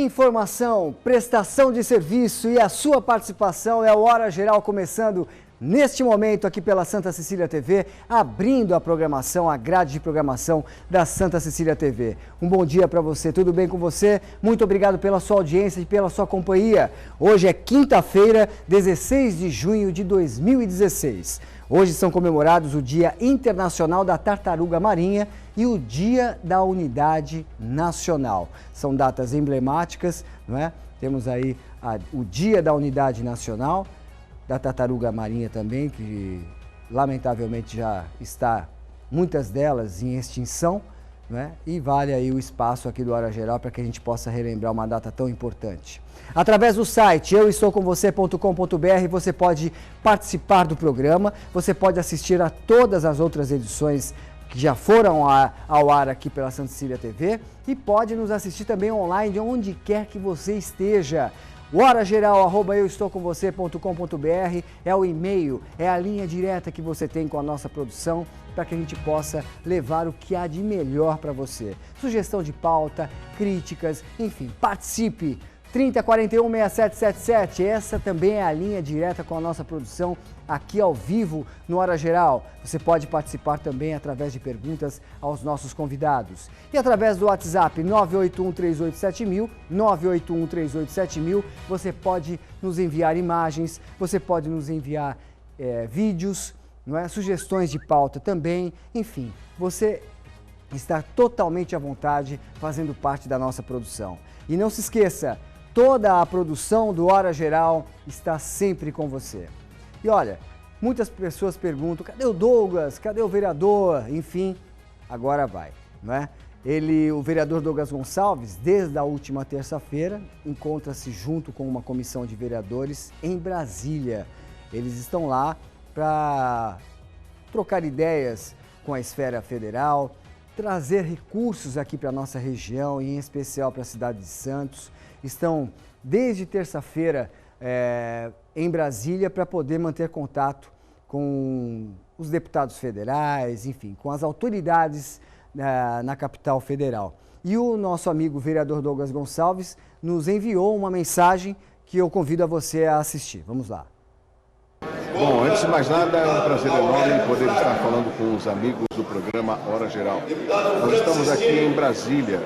Informação, prestação de serviço e a sua participação é o Hora Geral começando neste momento aqui pela Santa Cecília TV, abrindo a programação, a grade de programação da Santa Cecília TV. Um bom dia para você, tudo bem com você? Muito obrigado pela sua audiência e pela sua companhia. Hoje é quinta-feira, 16 de junho de 2016. Hoje são comemorados o Dia Internacional da Tartaruga Marinha e o Dia da Unidade Nacional. São datas emblemáticas, não é? Temos aí o Dia da Unidade Nacional, da Tartaruga Marinha também, que lamentavelmente já está, muitas delas, em extinção, não é? E vale aí o espaço aqui do Hora Geral para que a gente possa relembrar uma data tão importante. Através do site euestoucomvocê.com.br você pode participar do programa, você pode assistir a todas as outras edições que já foram ao ar aqui pela Santa Cecília TV e pode nos assistir também online de onde quer que você esteja. horageral@euestoucomvocê.com.br é o e-mail, é a linha direta que você tem com a nossa produção para que a gente possa levar o que há de melhor para você. Sugestão de pauta, críticas, enfim, participe. 3041-6777, essa também é a linha direta com a nossa produção aqui ao vivo no Hora Geral. Você pode participar também através de perguntas aos nossos convidados. E através do WhatsApp 981387000, 981387000, você pode nos enviar imagens, você pode nos enviar vídeos, não é? Sugestões de pauta também, enfim, você está totalmente à vontade fazendo parte da nossa produção. E não se esqueça, toda a produção do Hora Geral está sempre com você. E olha, muitas pessoas perguntam, cadê o Douglas? Cadê o vereador? Enfim, agora vai, não é? O vereador Douglas Gonçalves, desde a última terça-feira, encontra-se junto com uma comissão de vereadores em Brasília. Eles estão lá para trocar ideias com a esfera federal, trazer recursos aqui para a nossa região e em especial para a cidade de Santos. Estão desde terça-feira em Brasília para poder manter contato com os deputados federais, enfim, com as autoridades na capital federal. E o nosso amigo vereador Douglas Gonçalves nos enviou uma mensagem que eu convido a você a assistir. Vamos lá. Bom, antes de mais nada, é um prazer enorme poder estar falando com os amigos do programa Hora Geral. Nós estamos aqui em Brasília,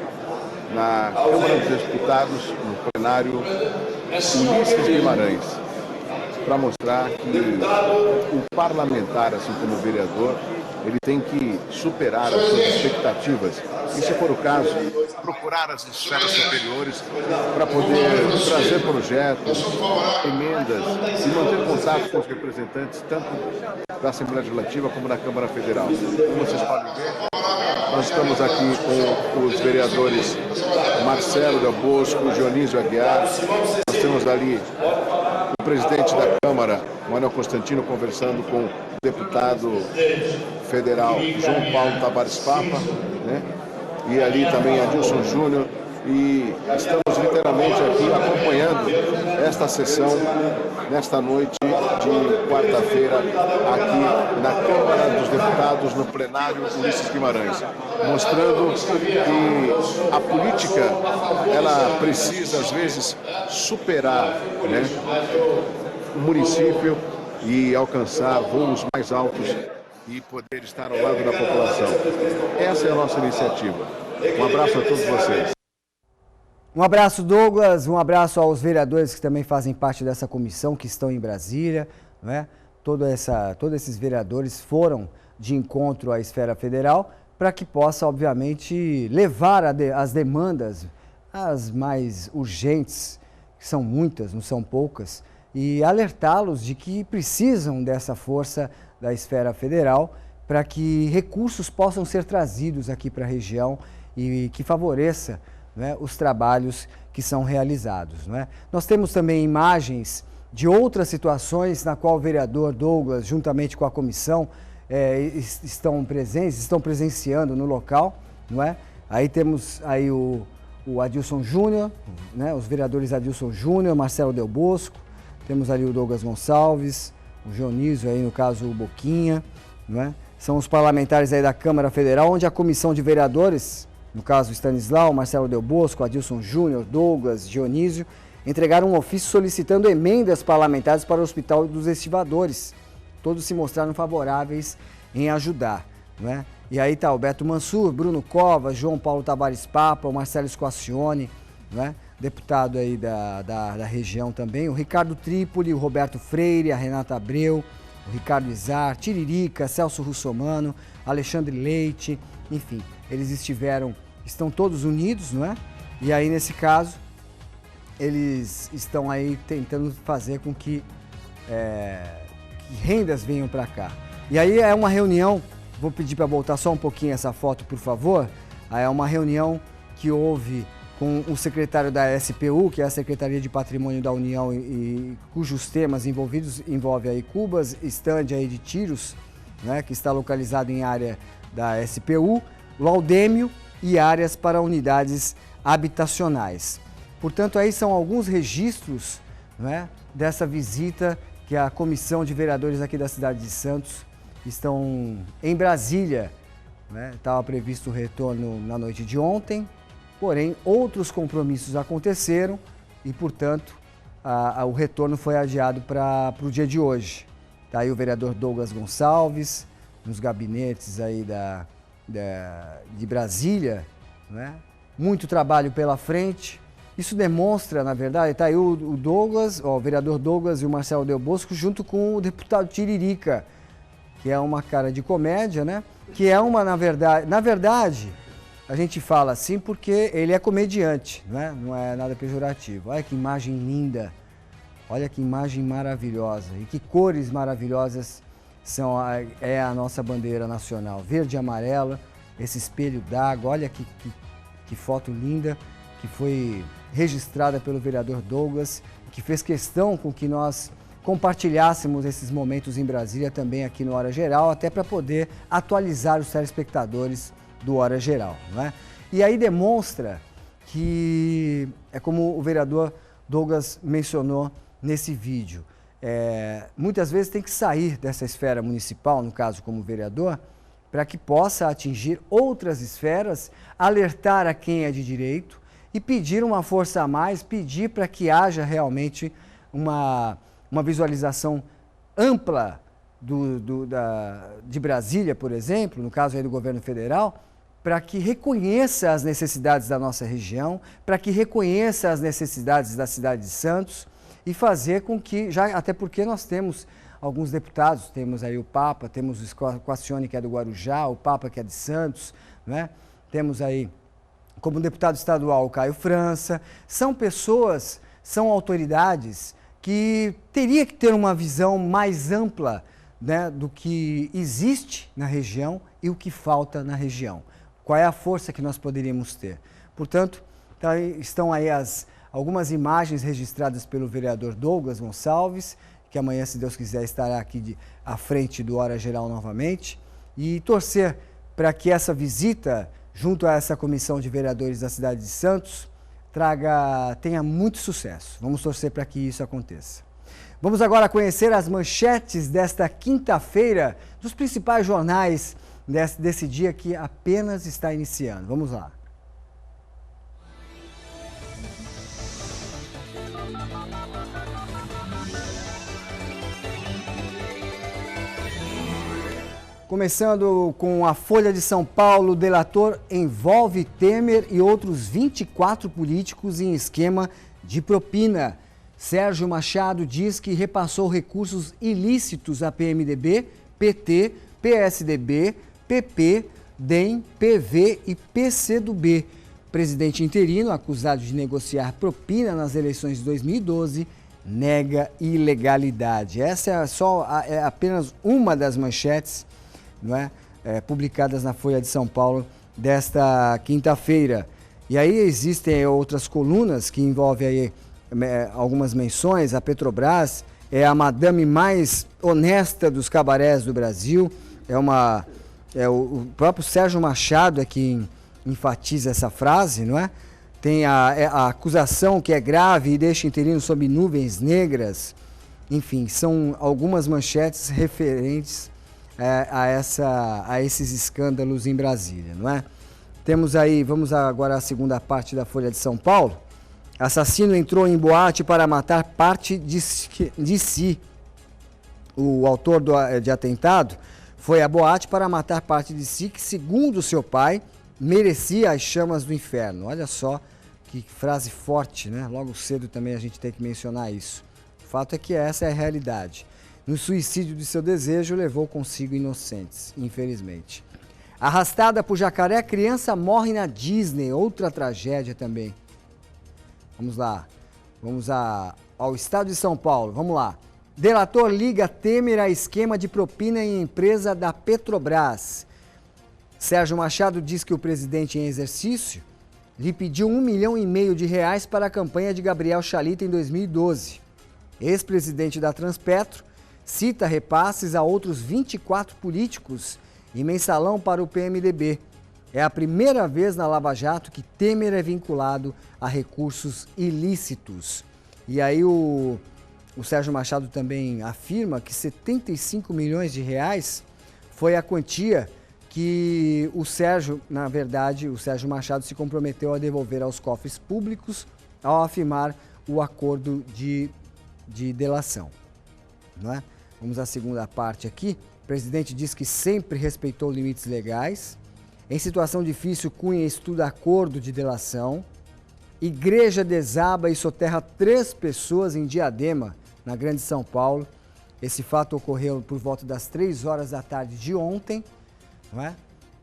na Câmara dos Deputados, no plenário Ulisses Guimarães, para mostrar que o parlamentar, assim como o vereador, ele tem que superar as suas expectativas e, se for o caso, procurar as esferas superiores para poder trazer projetos, emendas e manter contato com os representantes tanto da Assembleia Legislativa como da Câmara Federal. Como vocês podem ver, nós estamos aqui com os vereadores Marcelo Del Bosco, Dionísio Aguiar, nós temos ali o presidente da Câmara, Manuel Constantino, conversando com o deputado federal João Paulo Tavares Papa, né? E ali também Adilson Júnior, e estamos literalmente aqui acompanhando esta sessão nesta noite de quarta-feira aqui na Câmara dos Deputados, no plenário Ulisses Guimarães, mostrando que a política ela precisa às vezes superar, né, o município e alcançar voos mais altos e poder estar ao lado da população. Essa é a nossa iniciativa. Um abraço a todos vocês. Um abraço, Douglas, um abraço aos vereadores que também fazem parte dessa comissão, que estão em Brasília, não é? Todos esses vereadores foram de encontro à esfera federal para que possa, obviamente, levar as demandas, as mais urgentes, que são muitas, não são poucas, e alertá-los de que precisam dessa força da esfera federal para que recursos possam ser trazidos aqui para a região e que favoreça, não é, os trabalhos que são realizados. Não é? Nós temos também imagens de outras situações na qual o vereador Douglas, juntamente com a comissão, estão presenciando no local. Não é? Aí temos aí o Adilson Júnior, né, os vereadores Adilson Júnior, Marcelo Del Bosco, temos ali o Douglas Gonçalves, o Dionísio, aí no caso o Boquinha, não é? São os parlamentares aí da Câmara Federal, onde a comissão de vereadores no caso Stanislau, Marcelo Del Bosco, Adilson Júnior, Douglas, Dionísio, entregaram um ofício solicitando emendas parlamentares para o Hospital dos Estivadores. Todos se mostraram favoráveis em ajudar, não é? E aí está o Beto Mansur, Bruno Covas, João Paulo Tavares Papa, o Marcelo Squacione, não é? Deputado aí da região também, o Ricardo Trípoli, o Roberto Freire, a Renata Abreu, o Ricardo Izar, Tiririca, Celso Russomano, Alexandre Leite, enfim, eles estão todos unidos, não é? E aí, nesse caso, eles estão aí tentando fazer com que rendas venham para cá. E aí é uma reunião, vou pedir para voltar só um pouquinho essa foto, por favor. É uma reunião que houve com o secretário da SPU, que é a Secretaria de Patrimônio da União, e cujos temas envolve aí Cubas, stand aí de tiros, né, que está localizado em área da SPU, Laudêmio e áreas para unidades habitacionais. Portanto, aí são alguns registros, né, dessa visita que a Comissão de Vereadores aqui da cidade de Santos estão em Brasília, né? Estava previsto o retorno na noite de ontem, porém outros compromissos aconteceram e, portanto, o retorno foi adiado para o dia de hoje. Está aí o vereador Douglas Gonçalves, nos gabinetes aí de Brasília, né? Muito trabalho pela frente. Isso demonstra, na verdade, está aí o Douglas, o vereador Douglas e o Marcelo Del Bosco, junto com o deputado Tiririca, que é uma cara de comédia, né? Que é uma, na verdade, a gente fala assim porque ele é comediante, né? Não é nada pejorativo. Olha que imagem linda, olha que imagem maravilhosa e que cores maravilhosas é a nossa bandeira nacional. Verde e amarela, esse espelho d'água, olha que foto linda, que foi registrada pelo vereador Douglas, que fez questão com que nós compartilhássemos esses momentos em Brasília também aqui no Hora Geral, até para poder atualizar os telespectadores do Hora Geral, não é? E aí demonstra que, é como o vereador Douglas mencionou nesse vídeo, muitas vezes tem que sair dessa esfera municipal, no caso como vereador, para que possa atingir outras esferas, alertar a quem é de direito e pedir uma força a mais, pedir para que haja realmente uma visualização ampla de Brasília, por exemplo, no caso aí do governo federal, para que reconheça as necessidades da nossa região, para que reconheça as necessidades da cidade de Santos e fazer com que, até porque nós temos alguns deputados, temos aí o Papa, temos o Squacione, que é do Guarujá, o Papa, que é de Santos, né? Temos aí como deputado estadual o Caio França, são pessoas, são autoridades que teria que ter uma visão mais ampla, né, do que existe na região e o que falta na região. Qual é a força que nós poderíamos ter? Portanto, estão aí algumas imagens registradas pelo vereador Douglas Gonçalves, que amanhã, se Deus quiser, estará aqui à frente do Hora Geral novamente, e torcer para que essa visita, junto a essa comissão de vereadores da cidade de Santos, tenha muito sucesso. Vamos torcer para que isso aconteça. Vamos agora conhecer as manchetes desta quinta-feira dos principais jornais desse dia que apenas está iniciando. Vamos lá. Começando com a Folha de São Paulo, delator envolve Temer e outros 24 políticos em esquema de propina. Sérgio Machado diz que repassou recursos ilícitos a PMDB, PT, PSDB, PP, DEM, PV e PCdoB. Presidente interino, acusado de negociar propina nas eleições de 2012, nega ilegalidade. Essa é apenas uma das manchetes, não é? Publicadas na Folha de São Paulo desta quinta-feira. E aí existem outras colunas que envolvem aí, algumas menções. A Petrobras é a madame mais honesta dos cabarés do Brasil. O próprio Sérgio Machado é que enfatiza essa frase, não é? Tem a acusação que é grave e deixa interino sob nuvens negras. Enfim, são algumas manchetes referentes a esses escândalos em Brasília, não é? Temos aí, vamos agora à segunda parte da Folha de São Paulo. Assassino entrou em boate para matar parte de si. O autor de atentado foi à boate para matar parte de si, que, segundo seu pai, merecia as chamas do inferno. Olha só que frase forte, né? Logo cedo também a gente tem que mencionar isso. O fato é que essa é a realidade. No suicídio de seu desejo, levou consigo inocentes, infelizmente. Arrastada por jacaré, criança morre na Disney. Outra tragédia também. Vamos lá. Vamos ao estado de São Paulo. Vamos lá. Delator liga Temer a esquema de propina em empresa da Petrobras. Sérgio Machado diz que o presidente em exercício lhe pediu R$1,5 milhão para a campanha de Gabriel Chalita em 2012. Ex-presidente da Transpetro cita repasses a outros 24 políticos em mensalão para o PMDB. É a primeira vez na Lava Jato que Temer é vinculado a recursos ilícitos. E aí o Sérgio Machado também afirma que R$75 milhões foi a quantia que o Sérgio Machado se comprometeu a devolver aos cofres públicos ao afirmar o acordo de delação. Não é? Vamos à segunda parte aqui. O presidente diz que sempre respeitou limites legais. Em situação difícil, Cunha estuda acordo de delação. Igreja desaba e soterra 3 pessoas em Diadema, na Grande São Paulo. Esse fato ocorreu por volta das 3 horas da tarde de ontem. Não é?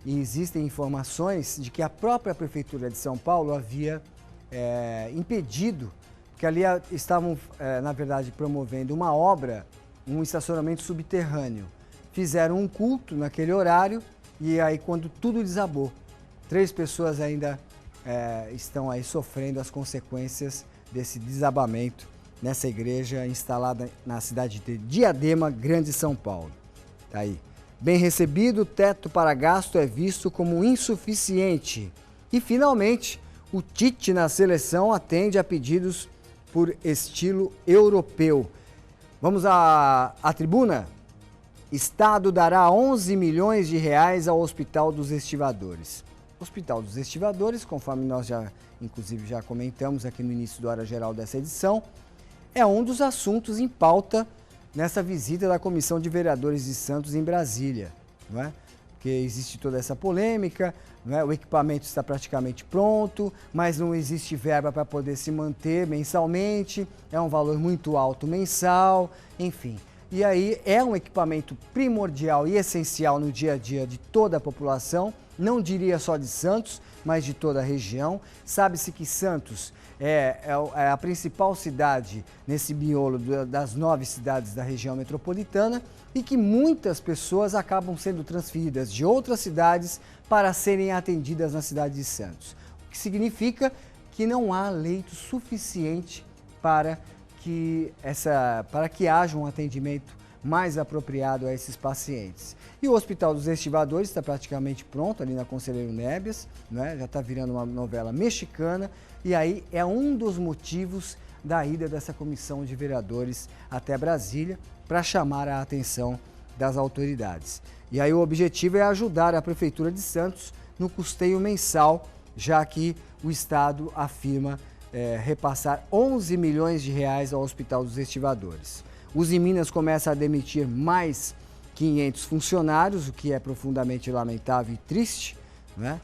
E existem informações de que a própria Prefeitura de São Paulo havia impedido, porque ali estavam, na verdade, promovendo uma obra, um estacionamento subterrâneo. Fizeram um culto naquele horário e aí quando tudo desabou, 3 pessoas ainda estão aí sofrendo as consequências desse desabamento nessa igreja instalada na cidade de Diadema, Grande São Paulo. Tá aí. Bem recebido, o teto para gasto é visto como insuficiente. E, finalmente, o Tite na seleção atende a pedidos por estilo europeu. Vamos à tribuna? Estado dará R$11 milhões ao Hospital dos Estivadores. O Hospital dos Estivadores, conforme nós inclusive já comentamos aqui no início do Hora Geral dessa edição, é um dos assuntos em pauta nessa visita da Comissão de Vereadores de Santos em Brasília, não é? Porque existe toda essa polêmica, não é? O equipamento está praticamente pronto, mas não existe verba para poder se manter mensalmente, é um valor muito alto mensal, enfim. E aí é um equipamento primordial e essencial no dia a dia de toda a população, não diria só de Santos, mas de toda a região. Sabe-se que Santos é a principal cidade nesse miolo das 9 cidades da região metropolitana e que muitas pessoas acabam sendo transferidas de outras cidades para serem atendidas na cidade de Santos. O que significa que não há leito suficiente para que haja um atendimento mais apropriado a esses pacientes. E o Hospital dos Estivadores está praticamente pronto ali na Conselheiro Nébias, né? Já está virando uma novela mexicana e aí é um dos motivos da ida dessa comissão de vereadores até Brasília para chamar a atenção das autoridades. E aí o objetivo é ajudar a Prefeitura de Santos no custeio mensal, já que o Estado afirma repassar R$11 milhões ao Hospital dos Estivadores. Uzi Minas começa a demitir mais 500 funcionários, o que é profundamente lamentável e triste, né?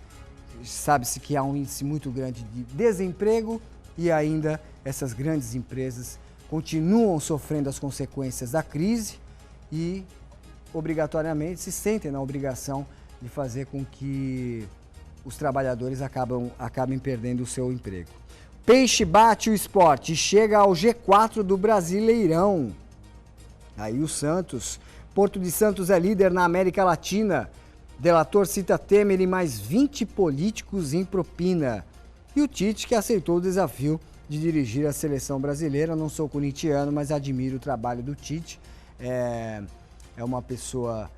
Sabe-se que há um índice muito grande de desemprego e ainda essas grandes empresas continuam sofrendo as consequências da crise e, obrigatoriamente, se sentem na obrigação de fazer com que os trabalhadores acabem perdendo o seu emprego. Peixe bate o Sport e chega ao G4 do Brasileirão. Aí o Santos, Porto de Santos é líder na América Latina. Delator cita Temer e mais 20 políticos em propina. E o Tite que aceitou o desafio de dirigir a seleção brasileira. Não sou corintiano, mas admiro o trabalho do Tite. É uma pessoa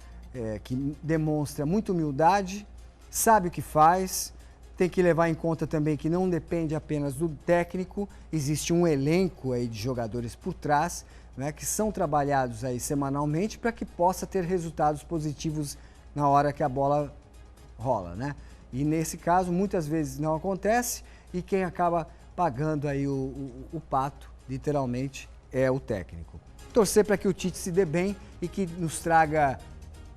que demonstra muita humildade, sabe o que faz. Tem que levar em conta também que não depende apenas do técnico, existe um elenco aí de jogadores por trás, né, que são trabalhados aí semanalmente para que possa ter resultados positivos na hora que a bola rola, né? E nesse caso, muitas vezes não acontece e quem acaba pagando aí o pato, literalmente, é o técnico. Torcer para que o Tite se dê bem e que nos traga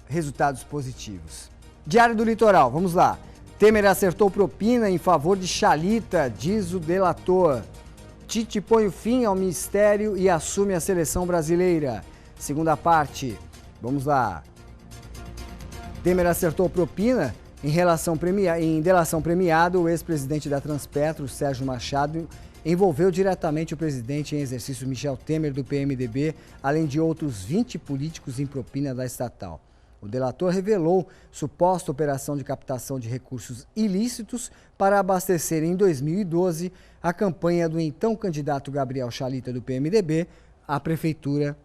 resultados positivos. Diário do Litoral, vamos lá. Temer acertou propina em favor de Chalita, diz o delator. Tite põe o fim ao mistério e assume a seleção brasileira. Segunda parte, vamos lá. Temer acertou propina em delação premiada. O ex-presidente da Transpetro, Sérgio Machado, envolveu diretamente o presidente em exercício Michel Temer, do PMDB, além de outros 20 políticos em propina da estatal. O delator revelou suposta operação de captação de recursos ilícitos para abastecer em 2012 a campanha do então candidato Gabriel Chalita, do PMDB, à Prefeitura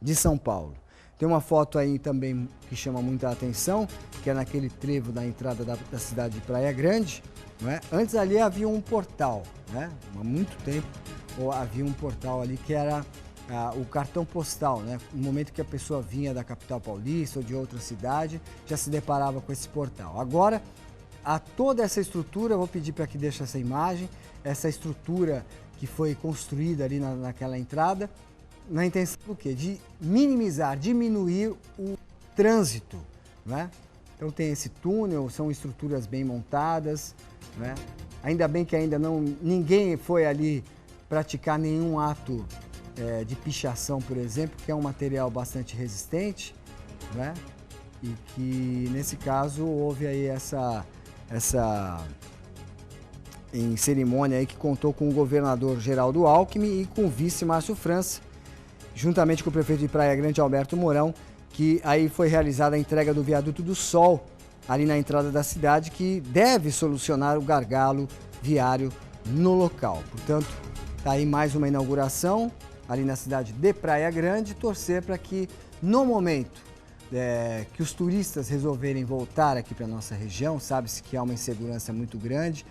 de São Paulo. Tem uma foto aí também que chama muita atenção, que é naquele trevo da entrada da cidade de Praia Grande. Não é? Antes ali havia um portal, né? Há muito tempo havia um portal ali que era o cartão postal, né? No momento que a pessoa vinha da capital paulista ou de outra cidade, já se deparava com esse portal. Agora, a toda essa estrutura, vou pedir para que deixe essa imagem, essa estrutura que foi construída ali naquela entrada, na intenção do quê? De minimizar, diminuir o trânsito, né? Então tem esse túnel, são estruturas bem montadas, né? Ainda bem que ninguém foi ali praticar nenhum ato de pichação, por exemplo, que é um material bastante resistente, né? E que nesse caso houve aí essa em cerimônia aí que contou com o governador Geraldo Alckmin e com o vice Márcio França, juntamente com o prefeito de Praia Grande, Alberto Mourão, que aí foi realizada a entrega do viaduto do Sol, ali na entrada da cidade, que deve solucionar o gargalo viário no local. Portanto, está aí mais uma inauguração, ali na cidade de Praia Grande, torcer para que, no momento que os turistas resolverem voltar aqui para a nossa região, sabe-se que há uma insegurança muito grande,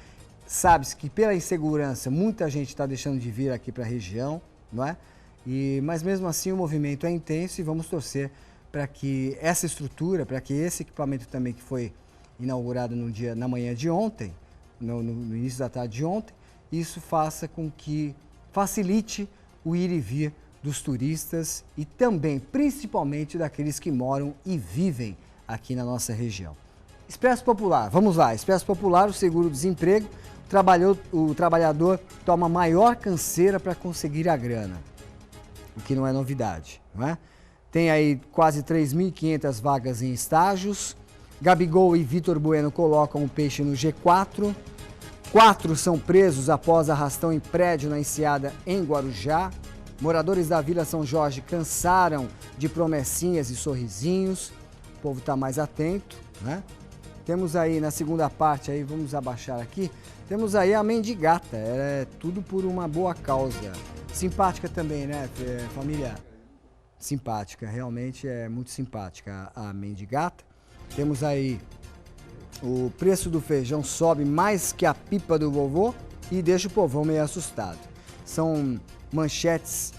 sabe-se que pela insegurança muita gente está deixando de vir aqui para a região, não é? Mas mesmo assim o movimento é intenso e vamos torcer para que essa estrutura, para que esse equipamento também que foi inaugurado na manhã de ontem, no início da tarde de ontem, isso faça com que facilite o ir e vir dos turistas e também, principalmente, daqueles que moram e vivem aqui na nossa região. Expresso Popular, vamos lá. Expresso Popular, o seguro-desemprego, o trabalhador toma maior canseira para conseguir a grana, o que não é novidade, não é? Tem aí quase 3.500 vagas em estágios. Gabigol e Vitor Bueno colocam o peixe no G4. 4 são presos após arrastão em prédio na Enseada, em Guarujá. Moradores da Vila São Jorge cansaram de promessinhas e sorrisinhos. O povo está mais atento, né? Temos aí na segunda parte, aí vamos abaixar aqui, temos aí a mendigata. É tudo por uma boa causa. Simpática também, né, família? Simpática, realmente é muito simpática a mendigata. Temos aí o preço do feijão sobe mais que a pipa do vovô e deixa o povão meio assustado. São manchetes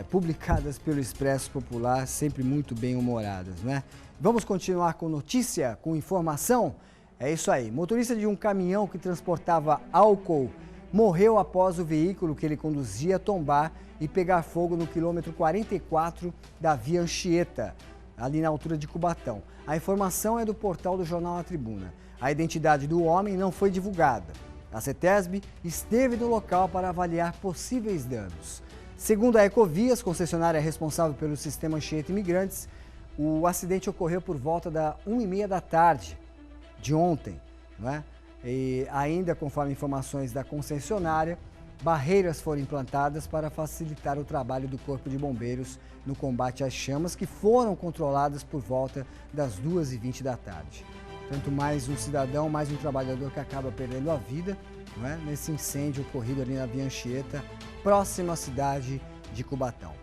publicadas pelo Expresso Popular, sempre muito bem-humoradas, né? Vamos continuar com notícia, com informação? É isso aí. Motorista de um caminhão que transportava álcool morreu após o veículo que ele conduzia tombar e pegar fogo no quilômetro 44 da Via Anchieta, ali na altura de Cubatão. A informação é do portal do jornal A Tribuna. A identidade do homem não foi divulgada. A CETESB esteve no local para avaliar possíveis danos. Segundo a Ecovias, concessionária responsável pelo sistema Anchieta Imigrantes, o acidente ocorreu por volta da 1h30 da tarde de ontem, não é? E ainda, conforme informações da concessionária, barreiras foram implantadas para facilitar o trabalho do Corpo de Bombeiros no combate às chamas, que foram controladas por volta das 2h20 da tarde. Tanto mais um cidadão, mais um trabalhador que acaba perdendo a vida, não é? Nesse incêndio ocorrido ali na Via Anchieta, próxima à cidade de Cubatão.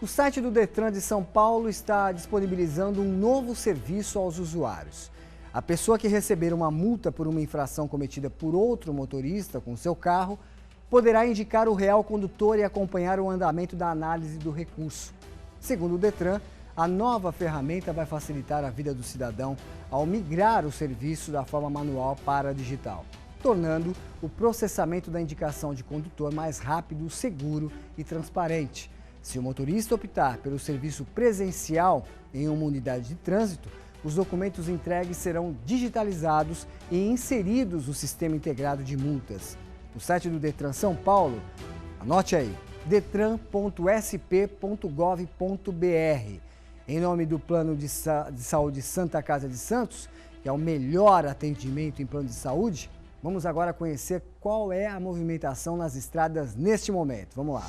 O site do Detran de São Paulo está disponibilizando um novo serviço aos usuários. A pessoa que receber uma multa por uma infração cometida por outro motorista com seu carro poderá indicar o real condutor e acompanhar o andamento da análise do recurso. Segundo o Detran, A nova ferramenta vai facilitar a vida do cidadão ao migrar o serviço da forma manual para a digital, tornando o processamento da indicação de condutor mais rápido, seguro e transparente. Se o motorista optar pelo serviço presencial em uma unidade de trânsito, os documentos entregues serão digitalizados e inseridos no Sistema Integrado de Multas. No site do Detran São Paulo, anote aí, detran.sp.gov.br. Em nome do Plano de Saúde Santa Casa de Santos, que é o melhor atendimento em plano de saúde, vamos agora conhecer qual é a movimentação nas estradas neste momento. Vamos lá.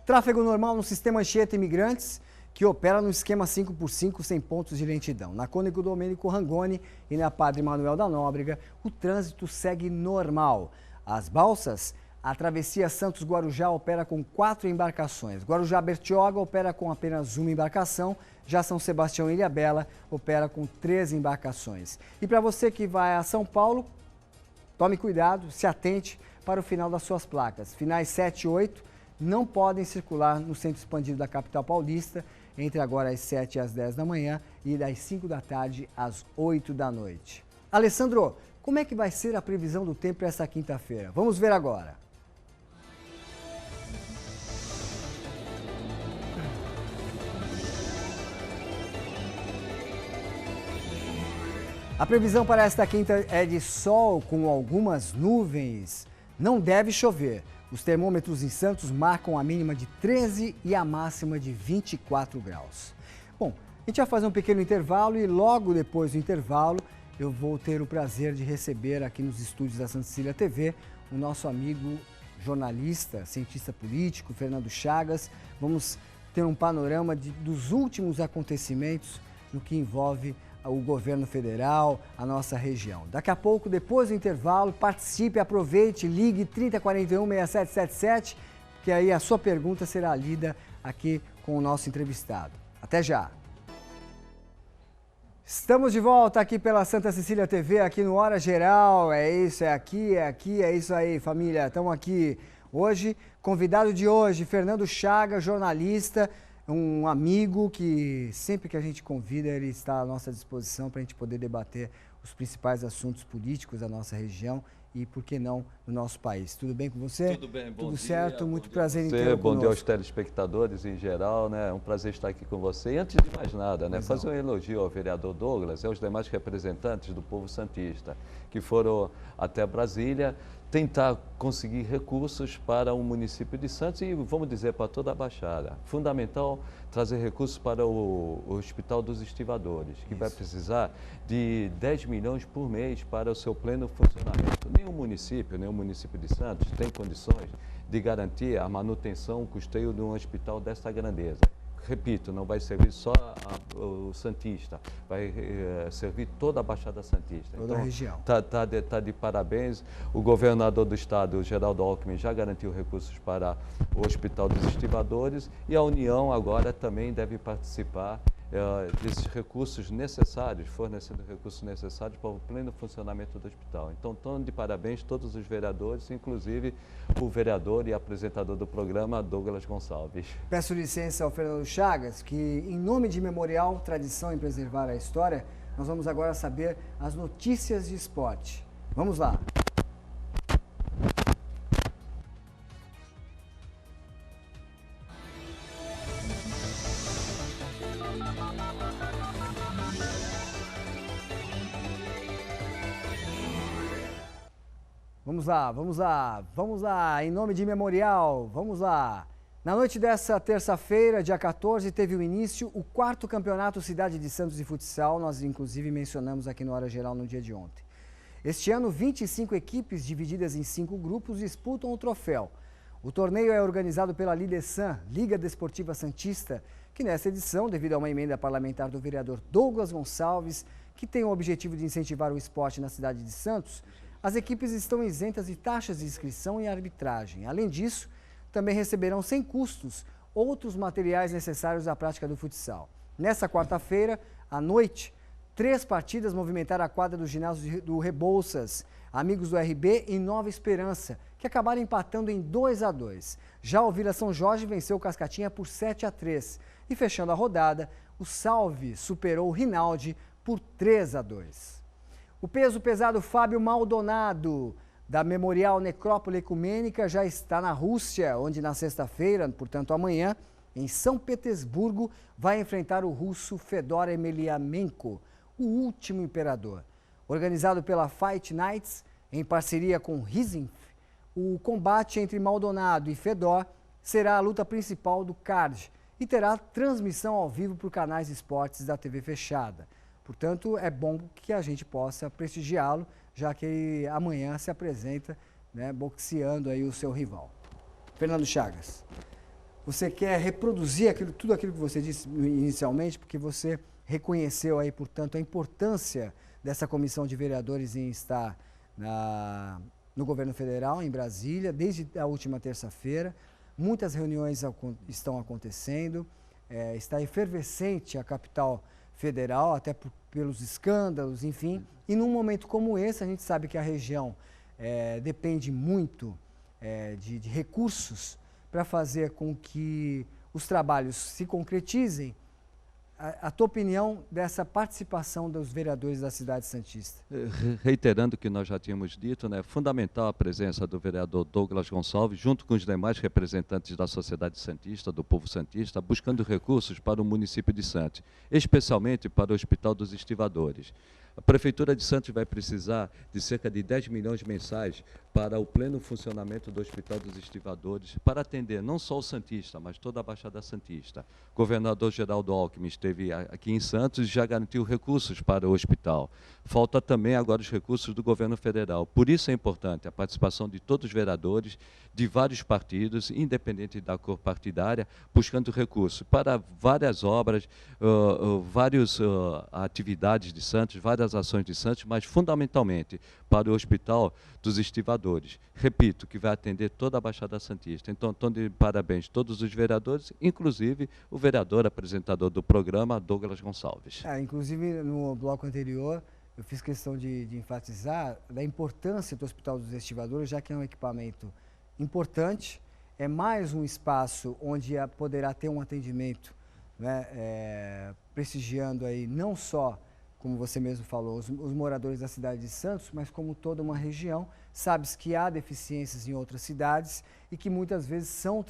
Tráfego normal no sistema Anchieta Imigrantes, que opera no esquema 5x5 sem pontos de lentidão. Na Cônego Domênico Rangoni e na Padre Manuel da Nóbrega, o trânsito segue normal. As balsas, a travessia Santos-Guarujá opera com 4 embarcações. Guarujá-Bertioga opera com apenas uma embarcação. Já São Sebastião e Ilhabela opera com 3 embarcações. E para você que vai a São Paulo, tome cuidado, se atente para o final das suas placas. Finais 7 e 8 não podem circular no centro expandido da capital paulista entre agora às 7 e às 10 da manhã e das 5 da tarde às 8 da noite. Alessandro, como é que vai ser a previsão do tempo para essa quinta-feira? Vamos ver agora. A previsão para esta quinta é de sol com algumas nuvens. Não deve chover. Os termômetros em Santos marcam a mínima de 13 e a máxima de 24 graus. Bom, a gente vai fazer um pequeno intervalo e logo depois do intervalo eu vou ter o prazer de receber aqui nos estúdios da Santa Cecília TV o nosso amigo jornalista, cientista político, Fernando Chagas. Vamos ter um panorama dos últimos acontecimentos no que envolve o governo federal, a nossa região. Daqui a pouco, depois do intervalo, participe, aproveite, ligue 3041-6777, que aí a sua pergunta será lida aqui com o nosso entrevistado. Até já! Estamos de volta aqui pela Santa Cecília TV, aqui no Hora Geral. É isso, é aqui, é isso aí, família. Estamos aqui hoje, convidado de hoje, Fernando Chagas, jornalista, um amigo que sempre que a gente convida, ele está à nossa disposição para a gente poder debater os principais assuntos políticos da nossa região e, por que não, do nosso país. Tudo bem com você? Tudo bem, bom Tudo dia, certo? Muito prazer em ter tê-lo Bom dia conosco. aos telespectadores em geral, né? É um prazer estar aqui com você. E antes de mais nada, né, fazer um elogio ao vereador Douglas e aos demais representantes do povo santista que foram até Brasília tentar conseguir recursos para o município de Santos e, vamos dizer, para toda a Baixada. Fundamental trazer recursos para o Hospital dos Estivadores, que vai precisar de 10 milhões por mês para o seu pleno funcionamento. Nenhum município de Santos tem condições de garantir a manutenção, o custeio de um hospital desta grandeza. Repito, não vai servir só o Santista, vai servir toda a Baixada Santista. Toda a região. Está de parabéns. O governador do estado, o Geraldo Alckmin, já garantiu recursos para o Hospital dos Estivadores e a União agora também deve participar desses recursos necessários, fornecendo recursos necessários para o pleno funcionamento do hospital. Então, estão de parabéns todos os vereadores, inclusive o vereador e apresentador do programa, Douglas Gonçalves. Peço licença ao Fernando Chagas, que em nome de Memorial, Tradição em Preservar a História, nós vamos agora saber as notícias de esporte. Vamos lá! Vamos lá, em nome de Memorial, vamos lá. Na noite dessa terça-feira, dia 14, teve o início o 4º Campeonato Cidade de Santos de Futsal, nós inclusive mencionamos aqui no Hora Geral no dia de ontem. Este ano, 25 equipes divididas em 5 grupos disputam o troféu. O torneio é organizado pela Lidesan, Liga Desportiva Santista, que nesta edição, devido a uma emenda parlamentar do vereador Douglas Gonçalves, que tem o objetivo de incentivar o esporte na cidade de Santos, as equipes estão isentas de taxas de inscrição e arbitragem. Além disso, também receberão sem custos outros materiais necessários à prática do futsal. Nessa quarta-feira, à noite, 3 partidas movimentaram a quadra do ginásio do Rebouças. Amigos do RB e Nova Esperança, que acabaram empatando em 2-2. Já o Vila São Jorge venceu o Cascatinha por 7-3. E fechando a rodada, o Salve superou o Rinaldi por 3-2. O peso pesado Fábio Maldonado, da Memorial Necrópole Ecumênica, já está na Rússia, onde na sexta-feira, portanto amanhã, em São Petersburgo, vai enfrentar o russo Fedor Emelianenko, o último imperador. Organizado pela Fight Nights, em parceria com Rizinf, o combate entre Maldonado e Fedor será a luta principal do card e terá transmissão ao vivo por canais de esportes da TV fechada. Portanto, é bom que a gente possa prestigiá-lo, já que ele amanhã se apresenta, né, boxeando aí o seu rival. Fernando Chagas, você quer reproduzir tudo aquilo que você disse inicialmente, porque você reconheceu aí, portanto, a importância dessa comissão de vereadores em estar no governo federal, em Brasília, desde a última terça-feira. Muitas reuniões estão acontecendo, está efervescente a capital federal, até pelos escândalos, enfim. E num momento como esse, a gente sabe que a região depende muito de recursos para fazer com que os trabalhos se concretizem. A tua opinião dessa participação dos vereadores da cidade santista? Reiterando o que nós já tínhamos dito, né, é fundamental a presença do vereador Douglas Gonçalves, junto com os demais representantes da sociedade santista, do povo santista, buscando recursos para o município de Santos, especialmente para o Hospital dos Estivadores. A Prefeitura de Santos vai precisar de cerca de 10 milhões mensais para o pleno funcionamento do Hospital dos Estivadores, para atender não só o Santista, mas toda a Baixada Santista. O governador Geraldo Alckmin esteve aqui em Santos e já garantiu recursos para o hospital. Falta também agora os recursos do governo federal. Por isso é importante a participação de todos os vereadores, de vários partidos, independente da cor partidária, buscando recursos para várias obras, várias atividades de Santos, várias ações de Santos, mas fundamentalmente para o Hospital dos Estivadores. Repito, que vai atender toda a Baixada Santista. Então, estão de parabéns todos os vereadores, inclusive o vereador apresentador do programa, Douglas Gonçalves. Inclusive, no bloco anterior, eu fiz questão de enfatizar da importância do Hospital dos Estivadores, já que é um equipamento importante, é mais um espaço onde poderá ter um atendimento, né, prestigiando aí não só, como você mesmo falou, os moradores da cidade de Santos, mas como toda uma região. Sabe-se que há deficiências em outras cidades e que muitas vezes são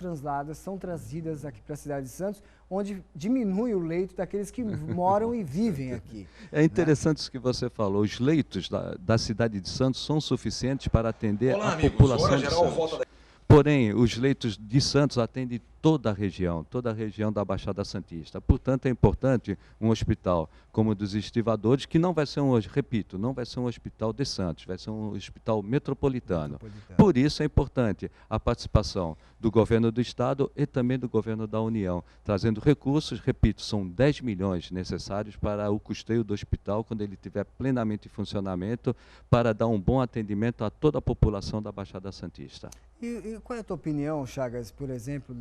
trazidas aqui para a cidade de Santos, onde diminui o leito daqueles que moram e vivem aqui. É interessante isso que você falou. Os leitos da cidade de Santos são suficientes para atender a população de Santos. Porém, os leitos de Santos atendem toda a região da Baixada Santista. Portanto, é importante um hospital como o dos Estivadores, que não vai ser não vai ser um hospital de Santos, vai ser um hospital metropolitano. Por isso é importante a participação do governo do Estado e também do governo da União, trazendo recursos, repito, são 10 milhões necessários para o custeio do hospital, quando ele estiver plenamente em funcionamento, para dar um bom atendimento a toda a população da Baixada Santista. E qual é a tua opinião, Chagas, por exemplo,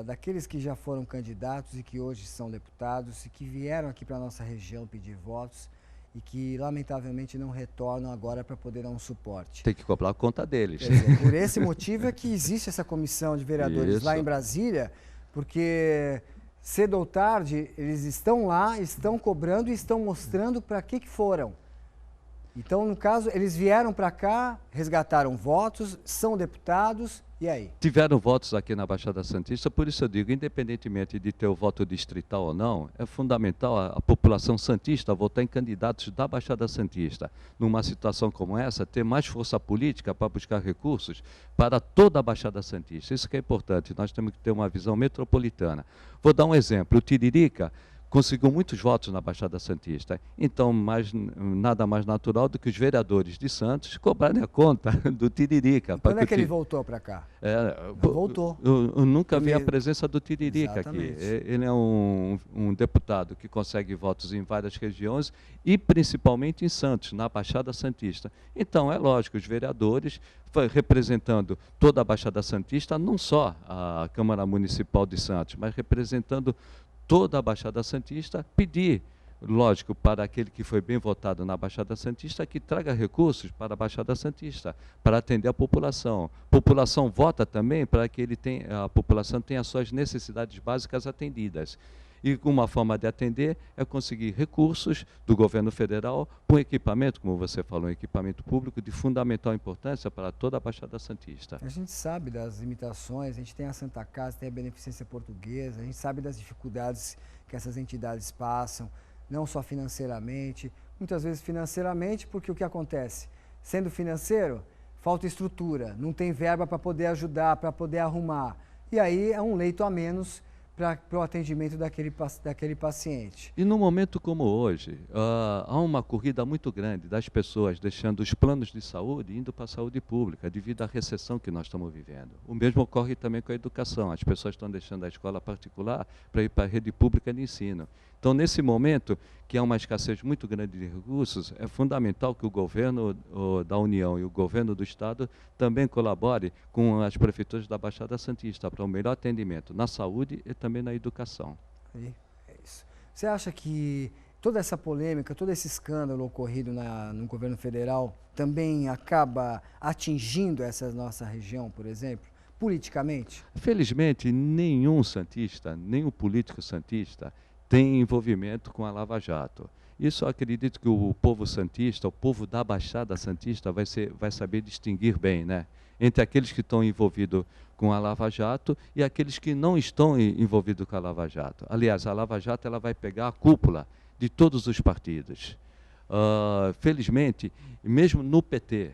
daqueles que já foram candidatos e que hoje são deputados e que vieram aqui para a nossa região pedir votos e que, lamentavelmente, não retornam agora para poder dar um suporte? Tem que cobrar a conta deles. Quer dizer, por esse motivo é que existe essa comissão de vereadores lá em Brasília, porque cedo ou tarde eles estão lá, estão cobrando e estão mostrando para que foram. Então, no caso, eles vieram para cá, resgataram votos, são deputados, e aí? Tiveram votos aqui na Baixada Santista, por isso eu digo, independentemente de ter o voto distrital ou não, é fundamental a população santista votar em candidatos da Baixada Santista. Numa situação como essa, ter mais força política para buscar recursos para toda a Baixada Santista. Isso que é importante, nós temos que ter uma visão metropolitana. Vou dar um exemplo, o Tiririca conseguiu muitos votos na Baixada Santista. Então, nada mais natural do que os vereadores de Santos cobrarem a conta do Tiririca. Quando é que ele voltou para cá? Voltou. Eu nunca vi a presença do Tiririca. Exatamente. Aqui. Ele é um deputado que consegue votos em várias regiões e principalmente em Santos, na Baixada Santista. Então, é lógico, os vereadores representando toda a Baixada Santista, não só a Câmara Municipal de Santos, mas representando toda a Baixada Santista, pedir lógico, para aquele que foi bem votado na Baixada Santista, que traga recursos para a Baixada Santista, para atender a população. A população vota também para que a população tenha as suas necessidades básicas atendidas. E uma forma de atender é conseguir recursos do governo federal para um equipamento, como você falou, um equipamento público de fundamental importância para toda a Baixada Santista. A gente sabe das limitações, a gente tem a Santa Casa, tem a Beneficência Portuguesa, a gente sabe das dificuldades que essas entidades passam, não só financeiramente, muitas vezes financeiramente, porque o que acontece? Sendo financeiro, falta estrutura, não tem verba para poder ajudar, para poder arrumar. E aí é um leito a menos para o atendimento daquele paciente. E num momento como hoje, há uma corrida muito grande das pessoas deixando os planos de saúde e indo para a saúde pública, devido à recessão que nós estamos vivendo. O mesmo ocorre também com a educação. As pessoas estão deixando a escola particular para ir para a rede pública de ensino. Então, nesse momento, que há uma escassez muito grande de recursos, é fundamental que o governo da União e o governo do Estado também colabore com as prefeituras da Baixada Santista para o melhor atendimento na saúde e também na educação. É isso. Você acha que toda essa polêmica, todo esse escândalo ocorrido no governo federal também acaba atingindo essa nossa região, por exemplo, politicamente? Felizmente, nenhum santista, nenhum político santista tem envolvimento com a Lava Jato. Isso eu acredito que o povo santista, o povo da Baixada Santista vai saber distinguir bem, né? Entre aqueles que estão envolvidos com a Lava Jato e aqueles que não estão envolvidos com a Lava Jato. Aliás, a Lava Jato ela vai pegar a cúpula de todos os partidos. Felizmente, mesmo no PT,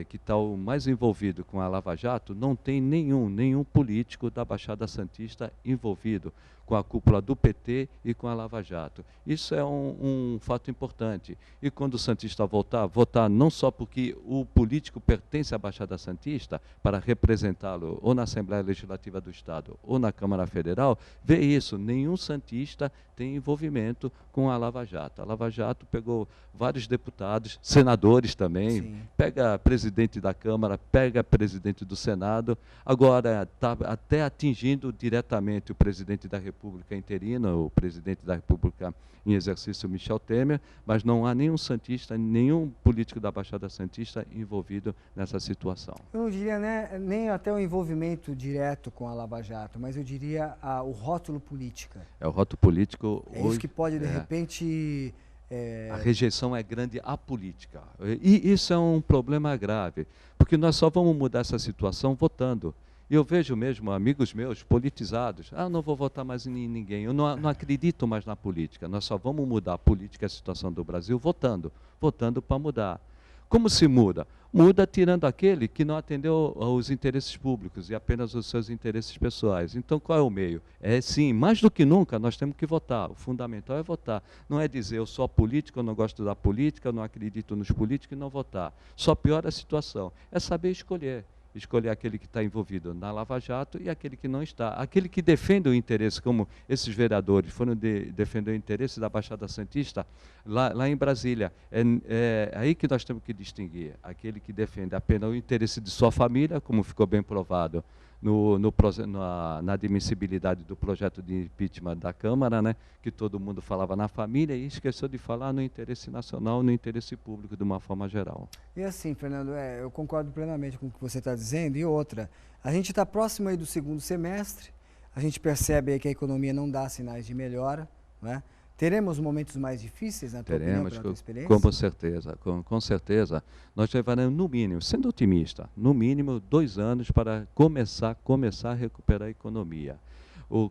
que está o mais envolvido com a Lava Jato, não tem nenhum político da Baixada Santista envolvido com a cúpula do PT e com a Lava Jato. Isso é um fato importante. E quando o santista votar não só porque o político pertence à Baixada Santista, para representá-lo ou na Assembleia Legislativa do Estado ou na Câmara Federal, vê isso, nenhum santista tem envolvimento com a Lava Jato. A Lava Jato pegou vários deputados, senadores também, Sim. Pega presidente da Câmara, pega presidente do Senado, agora está até atingindo diretamente o presidente da República interino, o presidente da República em exercício, Michel Temer, mas não há nenhum santista, nenhum político da Baixada Santista envolvido nessa situação. Eu não diria nem até o envolvimento direto com a Lava Jato, mas eu diria o rótulo política. É o rótulo político. É isso que pode, de repente... A rejeição é grande à política. E isso é um problema grave, porque nós só vamos mudar essa situação votando. E eu vejo mesmo amigos meus politizados, não vou votar mais em ninguém, eu não acredito mais na política, nós só vamos mudar a política e a situação do Brasil votando para mudar. Como se muda? Muda tirando aquele que não atendeu aos interesses públicos e apenas os seus interesses pessoais. Então, qual é o meio? Sim, mais do que nunca, nós temos que votar. O fundamental é votar. Não é dizer eu sou político, eu não gosto da política, eu não acredito nos políticos e não votar. Só piora a situação. É saber escolher aquele que está envolvido na Lava Jato e aquele que não está. Aquele que defende o interesse, como esses vereadores foram defender o interesse da Baixada Santista, lá em Brasília. É aí que nós temos que distinguir. Aquele que defende apenas o interesse de sua família, como ficou bem provado na admissibilidade do projeto de impeachment da Câmara, né, que todo mundo falava na família e esqueceu de falar no interesse nacional, no interesse público, de uma forma geral. E assim, Fernando, eu concordo plenamente com o que você está dizendo. E outra, a gente está próximo aí do segundo semestre, a gente percebe aí que a economia não dá sinais de melhora, né? Teremos momentos mais difíceis, na tua opinião, pela tua experiência? Com certeza. Nós levaremos, no mínimo, sendo otimista, no mínimo 2 anos para começar a recuperar a economia.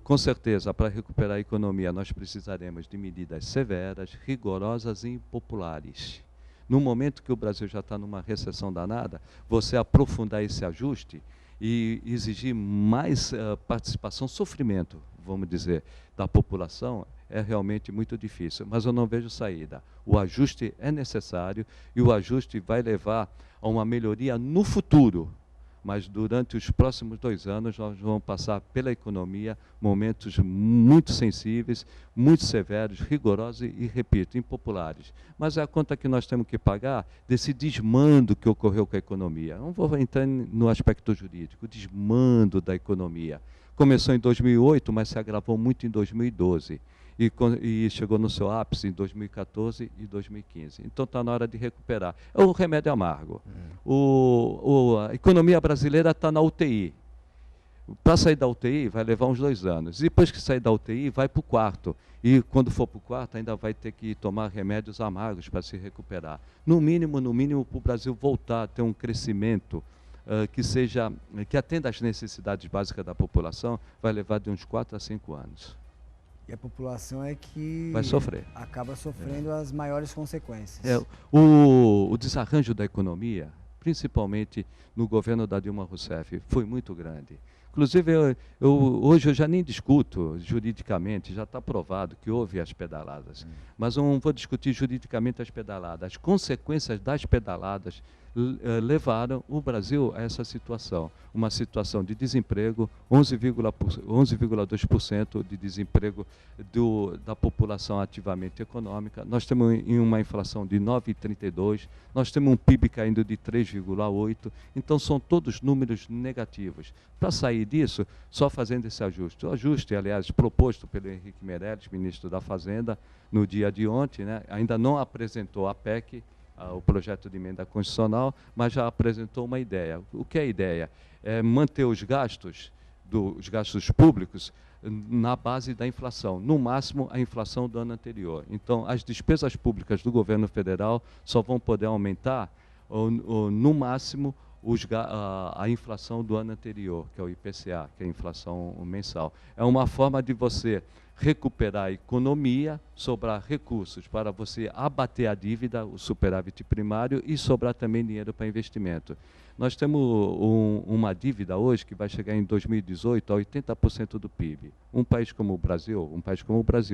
Com certeza, para recuperar a economia, nós precisaremos de medidas severas, rigorosas e impopulares. No momento que o Brasil já está numa recessão danada, você aprofundar esse ajuste e exigir mais participação, sofrimento, vamos dizer, da população, é realmente muito difícil, mas eu não vejo saída. O ajuste é necessário e o ajuste vai levar a uma melhoria no futuro, mas durante os próximos 2 anos nós vamos passar pela economia momentos muito sensíveis, muito severos, rigorosos e, repito, impopulares. Mas é a conta que nós temos que pagar desse desmando que ocorreu com a economia. Não vou entrar no aspecto jurídico, o desmando da economia. Começou em 2008, mas se agravou muito em 2012. e chegou no seu ápice em 2014 e 2015. Então está na hora de recuperar. É o remédio amargo. A economia brasileira está na UTI. Para sair da UTI vai levar uns 2 anos. Depois que sair da UTI, vai para o quarto. E quando for para o quarto, ainda vai ter que tomar remédios amargos para se recuperar. No mínimo, para o Brasil voltar a ter um crescimento que atenda às necessidades básicas da população, vai levar de uns 4 a 5 anos. E a população é que vai sofrer. Acaba sofrendo as maiores consequências. O desarranjo da economia, principalmente no governo da Dilma Rousseff, foi muito grande. Inclusive, hoje eu já nem discuto juridicamente, já está provado que houve as pedaladas. Mas eu não vou discutir juridicamente as pedaladas. As consequências das pedaladas levaram o Brasil a essa situação. Uma situação de desemprego, 11,2% de desemprego da população ativamente econômica. Nós temos uma inflação de 9,32%, nós temos um PIB caindo de 3,8%. Então, são todos números negativos. Para sair disso, só fazendo esse ajuste. O ajuste, aliás, proposto pelo Henrique Meirelles, ministro da Fazenda, no dia de ontem, né, ainda não apresentou a PEC, o projeto de emenda constitucional, mas já apresentou uma ideia. O que é a ideia? É manter os gastos públicos na base da inflação, no máximo a inflação do ano anterior. Então, as despesas públicas do governo federal só vão poder aumentar, no máximo, a inflação do ano anterior, que é o IPCA, que é a inflação mensal. É uma forma de você recuperar a economia, sobrar recursos para você abater a dívida, o superávit primário, e sobrar também dinheiro para investimento. Nós temos uma dívida hoje que vai chegar em 2018 a 80% do PIB. Um país como o Brasil,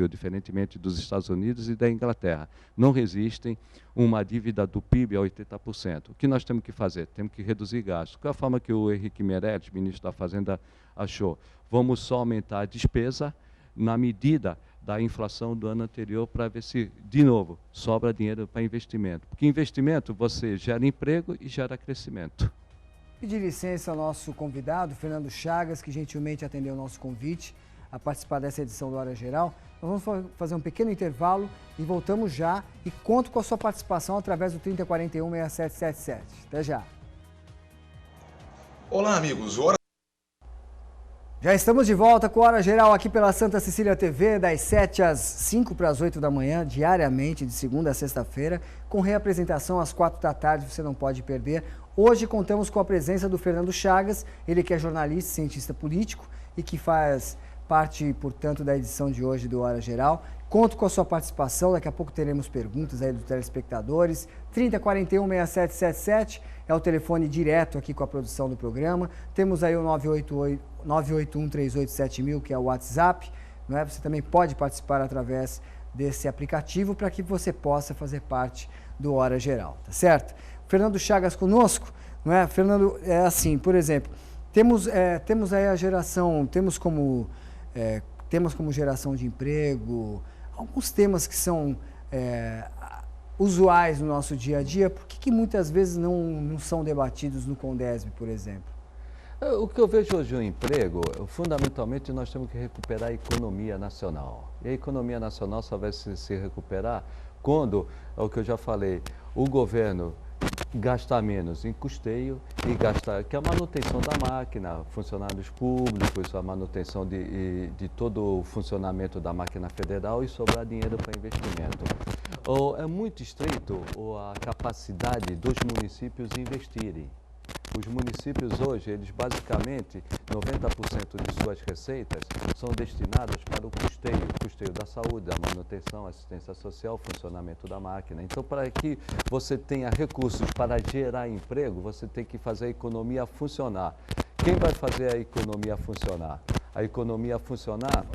diferentemente dos Estados Unidos e da Inglaterra, não resistem uma dívida do PIB a 80%. O que nós temos que fazer? Temos que reduzir gastos. Qual é a forma que o Henrique Meirelles, ministro da Fazenda, achou? Vamos só aumentar a despesa na medida da inflação do ano anterior, para ver se, de novo, sobra dinheiro para investimento. Porque investimento, você gera emprego e gera crescimento. Pedir licença ao nosso convidado, Fernando Chagas, que gentilmente atendeu o nosso convite a participar dessa edição do Hora Geral. Nós vamos fazer um pequeno intervalo e voltamos já, e conto com a sua participação através do 3041-6777. Até já. Olá, amigos. Já estamos de volta com a Hora Geral aqui pela Santa Cecília TV, das 7 às 5 para as 8 da manhã, diariamente, de segunda a sexta-feira, com reapresentação às 4 da tarde, você não pode perder. Hoje contamos com a presença do Fernando Chagas, ele que é jornalista e cientista político e que faz parte, portanto, da edição de hoje do Hora Geral. Conto com a sua participação, daqui a pouco teremos perguntas aí dos telespectadores. 3041-6777 é o telefone direto aqui com a produção do programa. Temos aí o 981-387000, que é o WhatsApp. Não é? Você também pode participar através desse aplicativo para que você possa fazer parte do Hora Geral, tá certo? Fernando Chagas conosco, não é? Fernando, é assim, por exemplo, temos aí a geração, temos como geração de emprego, alguns temas que são usuais no nosso dia a dia, por que muitas vezes não são debatidos no CONDESB, por exemplo? O que eu vejo hoje no emprego, fundamentalmente nós temos que recuperar a economia nacional. E a economia nacional só vai se recuperar quando, é o que eu já falei, o governo gastar menos em custeio e gastar, que é a manutenção da máquina, funcionários públicos, a manutenção de todo o funcionamento da máquina federal e sobrar dinheiro para investimento. É muito estreito a capacidade dos municípios investirem. Os municípios hoje, eles basicamente, 90% de suas receitas são destinadas para o custeio da saúde, da manutenção, assistência social, funcionamento da máquina. Então, para que você tenha recursos para gerar emprego, você tem que fazer a economia funcionar. Quem vai fazer a economia funcionar? A economia funcionar...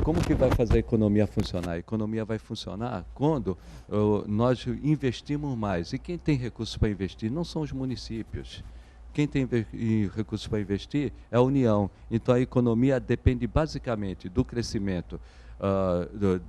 Como que vai fazer a economia funcionar? A economia vai funcionar quando nós investimos mais. E quem tem recursos para investir não são os municípios. Quem tem recursos para investir é a União. Então, a economia depende basicamente do crescimento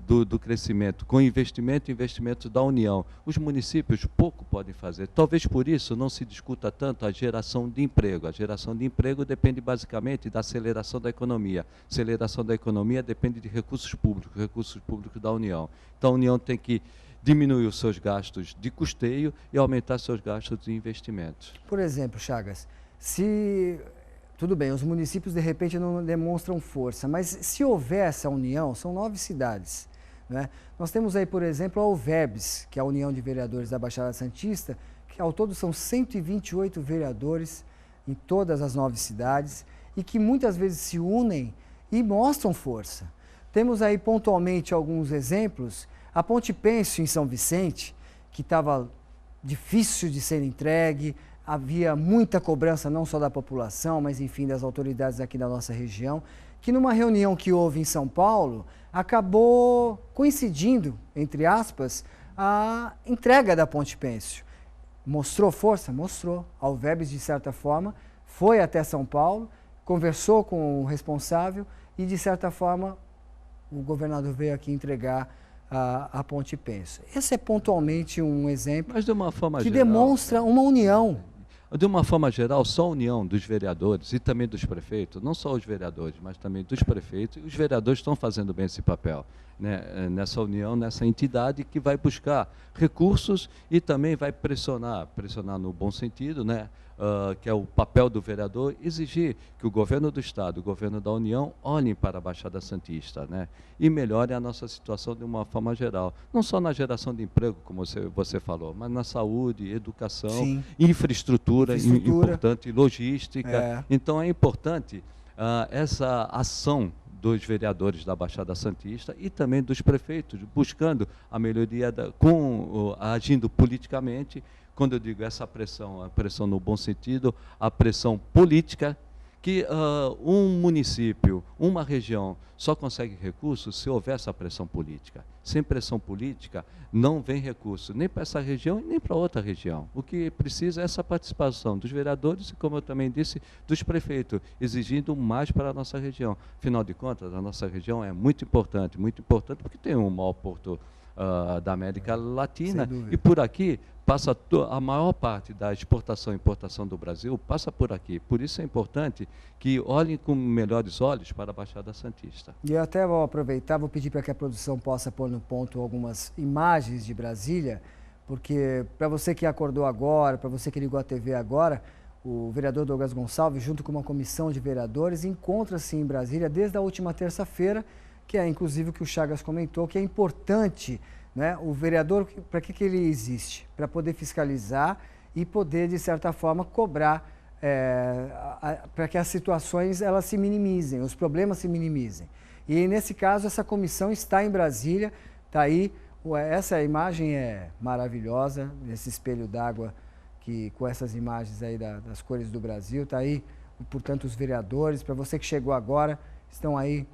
do crescimento, com investimento da União. Os municípios pouco podem fazer. Talvez por isso não se discuta tanto a geração de emprego. A geração de emprego depende basicamente da aceleração da economia. A aceleração da economia depende de recursos públicos da União. Então a União tem que diminuir os seus gastos de custeio e aumentar seus gastos de investimentos. Por exemplo, Chagas, tudo bem, os municípios de repente não demonstram força, mas se houver essa união, são 9 cidades, né? Nós temos aí, por exemplo, a UVERBS, que é a União de Vereadores da Baixada Santista, que ao todo são 128 vereadores em todas as 9 cidades e que muitas vezes se unem e mostram força. Temos aí pontualmente alguns exemplos. A Ponte Pêncio, em São Vicente, que estava difícil de ser entregue, havia muita cobrança não só da população, mas enfim das autoridades aqui da nossa região, que numa reunião que houve em São Paulo, acabou coincidindo, entre aspas, a entrega da Ponte Pêncio. Mostrou força? Mostrou. A UVERBS, de certa forma, foi até São Paulo, conversou com o responsável e, de certa forma, o governador veio aqui entregar a Ponte Pêncio. Esse é pontualmente um exemplo Mas de uma forma que geral, demonstra uma união. De uma forma geral, só a união dos vereadores e também dos prefeitos, não só os vereadores, mas também dos prefeitos, e os vereadores estão fazendo bem esse papel, né? Nessa união, nessa entidade que vai buscar recursos e também vai pressionar no bom sentido, né? Que é o papel do vereador, exigir que o governo do Estado, o governo da União, olhem para a Baixada Santista, né? E melhorem a nossa situação de uma forma geral. Não só na geração de emprego, como você falou, mas na saúde, educação, Sim. infraestrutura importante, logística. É. Então é importante essa ação dos vereadores da Baixada Santista e também dos prefeitos, buscando a melhoria, agindo politicamente. Quando eu digo essa pressão, a pressão no bom sentido, a pressão política, que um município, uma região, só consegue recursos se houver essa pressão política. Sem pressão política, não vem recurso, nem para essa região e nem para outra região. O que precisa é essa participação dos vereadores e, como eu também disse, dos prefeitos, exigindo mais para a nossa região. Afinal de contas, a nossa região é muito importante porque tem o maior porto da América Latina e por aqui passa a maior parte da exportação e importação do Brasil passa por aqui. Por isso é importante que olhem com melhores olhos para a Baixada Santista. E eu até vou aproveitar, vou pedir para que a produção possa pôr no ponto algumas imagens de Brasília, porque para você que acordou agora, para você que ligou a TV agora, o vereador Douglas Gonçalves, junto com uma comissão de vereadores, encontra-se em Brasília desde a última terça-feira, que é inclusive o que o Chagas comentou, que é importante, né? O vereador, para que ele existe? Para poder fiscalizar e poder, de certa forma, cobrar, para que as situações elas se minimizem, os problemas se minimizem. E nesse caso, essa comissão está em Brasília, está aí, essa imagem é maravilhosa, esse espelho d'água com essas imagens aí das cores do Brasil, está aí, portanto, os vereadores. Para você que chegou agora, estão aí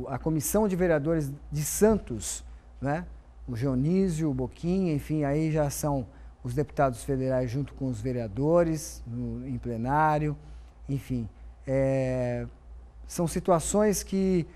a comissão de vereadores de Santos, né? O Dionísio, o Boquinha, enfim, aí já são os deputados federais junto com os vereadores em plenário, enfim. São situações que,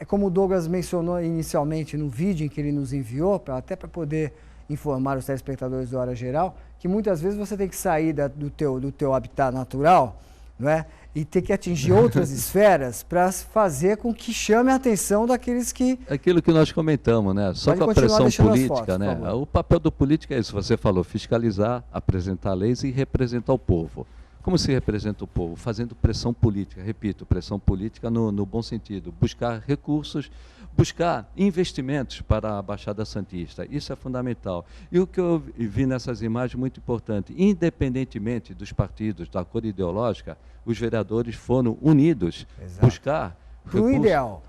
como o Douglas mencionou inicialmente no vídeo em que ele nos enviou, até para poder informar os telespectadores do Hora Geral, que muitas vezes você tem que sair do teu habitat natural, não é? E ter que atingir outras esferas para fazer com que chame a atenção daqueles que... Aquilo que nós comentamos, né? Só com a pressão política, né? O papel do político é isso, você falou, fiscalizar, apresentar leis e representar o povo. Como se representa o povo? Fazendo pressão política, repito, pressão política no bom sentido, buscar recursos, buscar investimentos para a Baixada Santista, isso é fundamental. E o que eu vi nessas imagens muito importante, independentemente dos partidos, da cor ideológica, os vereadores foram unidos, buscar recursos, ideal.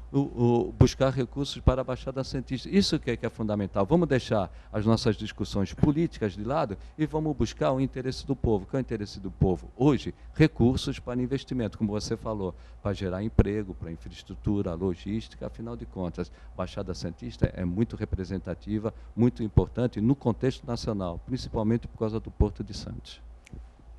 Buscar recursos para a Baixada Santista. Isso que é fundamental. Vamos deixar as nossas discussões políticas de lado e vamos buscar o interesse do povo. Qual é o interesse do povo? Hoje, recursos para investimento, como você falou, para gerar emprego, para infraestrutura, logística. Afinal de contas, a Baixada Santista é muito representativa, muito importante no contexto nacional, principalmente por causa do Porto de Santos.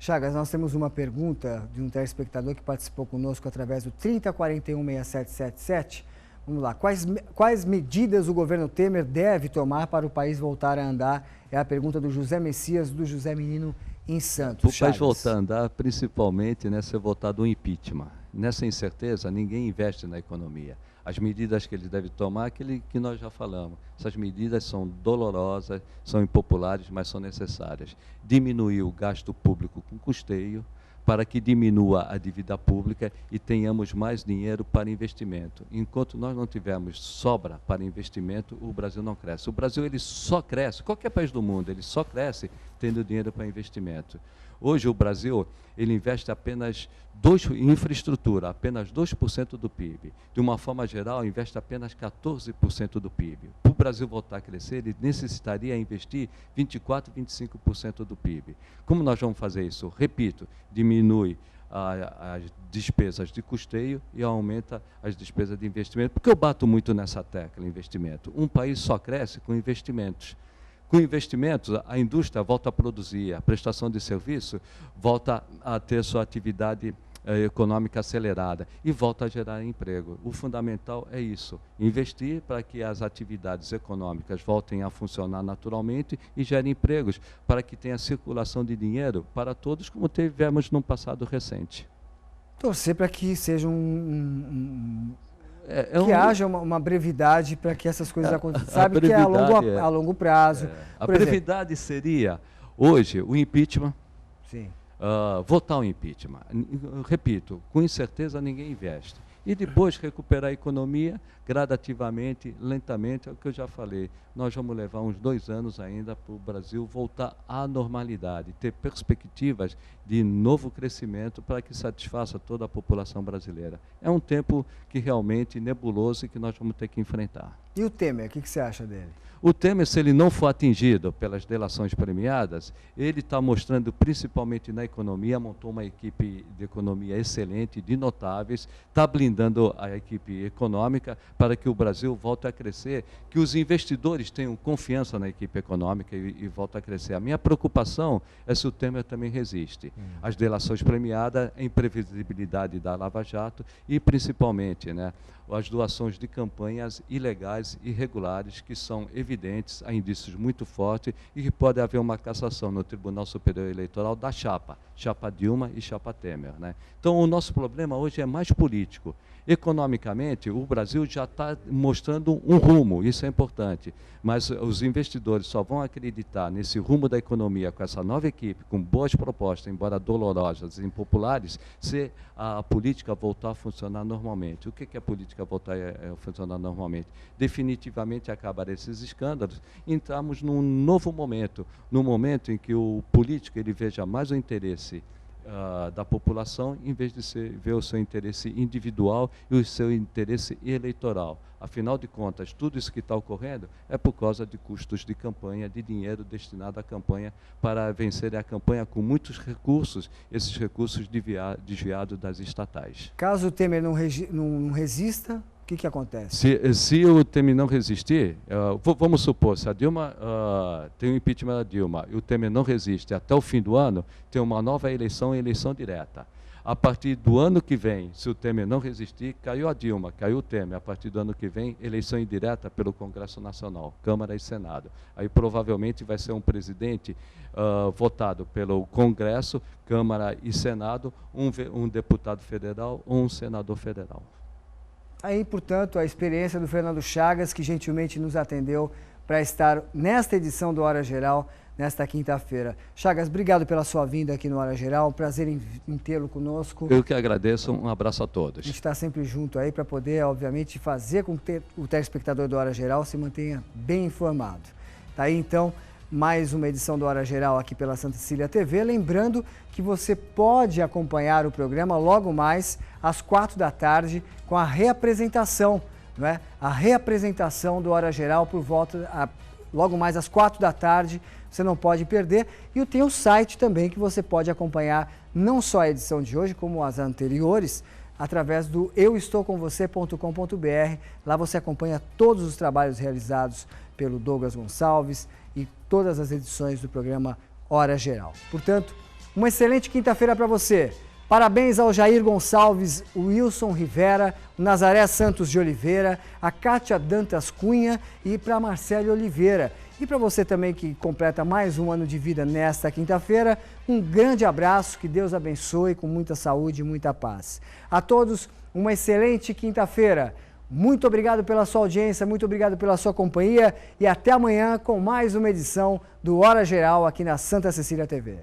Chagas, nós temos uma pergunta de um telespectador que participou conosco através do 3041-6777. Vamos lá, quais medidas o governo Temer deve tomar para o país voltar a andar? É a pergunta do José Messias, do José Menino, em Santos. O país voltar a andar, principalmente, ser votado um impeachment. Nessa incerteza, ninguém investe na economia. As medidas que ele deve tomar, aquele que nós já falamos. Essas medidas são dolorosas, são impopulares, mas são necessárias. Diminuir o gasto público com custeio, para que diminua a dívida pública e tenhamos mais dinheiro para investimento. Enquanto nós não tivermos sobra para investimento, o Brasil não cresce. O Brasil ele só cresce, qualquer país do mundo, ele só cresce tendo dinheiro para investimento. Hoje o Brasil ele investe apenas em infraestrutura, apenas 2% do PIB. De uma forma geral, investe apenas 14% do PIB. Para o Brasil voltar a crescer, ele necessitaria investir 24%, 25% do PIB. Como nós vamos fazer isso? Repito, diminui as despesas de custeio e aumenta as despesas de investimento. Porque eu bato muito nessa tecla, investimento. Um país só cresce com investimentos. Com investimentos, a indústria volta a produzir, a prestação de serviço volta a ter sua atividade econômica acelerada e volta a gerar emprego. O fundamental é isso, investir para que as atividades econômicas voltem a funcionar naturalmente e gerem empregos, para que tenha circulação de dinheiro para todos, como tivemos no passado recente. Torcer para que seja que haja uma brevidade para que essas coisas aconteçam. Sabe que é a longo prazo. A brevidade seria, hoje, o impeachment, sim. Votar o impeachment. Repito, com incerteza ninguém investe. E depois recuperar a economia gradativamente, lentamente, é o que eu já falei. Nós vamos levar uns 2 anos ainda para o Brasil voltar à normalidade, ter perspectivas de novo crescimento para que satisfaça toda a população brasileira. É um tempo que realmente nebuloso e que nós vamos ter que enfrentar. E o Temer, o que você acha dele? O Temer, se ele não for atingido pelas delações premiadas, ele está mostrando, principalmente na economia, montou uma equipe de economia excelente, de notáveis, está blindando a equipe econômica para que o Brasil volte a crescer, que os investidores tenham confiança na equipe econômica e volte a crescer. A minha preocupação é se o Temer também resiste. As delações premiadas, a imprevisibilidade da Lava Jato e, principalmente, as doações de campanhas ilegais e irregulares, que são evidentes, há indícios muito fortes e que pode haver uma cassação no Tribunal Superior Eleitoral da chapa Dilma e chapa Temer. Então, o nosso problema hoje é mais político. Economicamente, o Brasil já está mostrando um rumo, isso é importante, mas os investidores só vão acreditar nesse rumo da economia com essa nova equipe, com boas propostas, embora dolorosas e impopulares, se a política voltar a funcionar normalmente. O que é a política voltar a funcionar normalmente? Definitivamente acabar esses escândalos, entramos num novo momento, num momento em que o político ele veja mais o interesse da população, em vez de ver o seu interesse individual e o seu interesse eleitoral. Afinal de contas, tudo isso que está ocorrendo é por causa de custos de campanha, de dinheiro destinado à campanha, para vencer a campanha com muitos recursos, esses recursos desviados das estatais. Caso o Temer não resista, o que acontece? Se o Temer não resistir, vamos supor, se a Dilma tem o impeachment da Dilma e o Temer não resiste até o fim do ano, tem uma nova eleição direta. A partir do ano que vem, se o Temer não resistir, caiu a Dilma, caiu o Temer. A partir do ano que vem, eleição indireta pelo Congresso Nacional, Câmara e Senado. Aí provavelmente vai ser um presidente votado pelo Congresso, Câmara e Senado, um deputado federal ou um senador federal. Aí, portanto, a experiência do Fernando Chagas, que gentilmente nos atendeu para estar nesta edição do Hora Geral, nesta quinta-feira. Chagas, obrigado pela sua vinda aqui no Hora Geral, prazer em tê-lo conosco. Eu que agradeço, um abraço a todos. A gente está sempre junto aí para poder, obviamente, fazer com que o telespectador do Hora Geral se mantenha bem informado. Tá aí, então, mais uma edição do Hora Geral aqui pela Santa Cecília TV. Lembrando que você pode acompanhar o programa logo mais às 4 da tarde com a reapresentação, não é? A reapresentação do Hora Geral por volta logo mais às 4 da tarde. Você não pode perder. E tem o site também que você pode acompanhar não só a edição de hoje, como as anteriores, através do euestoucomvocê.com.br. Lá você acompanha todos os trabalhos realizados pelo Douglas Gonçalves e todas as edições do programa Hora Geral. Portanto, uma excelente quinta-feira para você. Parabéns ao Jair Gonçalves, o Wilson Rivera, o Nazaré Santos de Oliveira, a Kátia Dantas Cunha e para a Marcele Oliveira. E para você também que completa mais um ano de vida nesta quinta-feira, um grande abraço, que Deus abençoe com muita saúde e muita paz. A todos, uma excelente quinta-feira. Muito obrigado pela sua audiência, muito obrigado pela sua companhia e até amanhã com mais uma edição do Hora Geral aqui na Santa Cecília TV.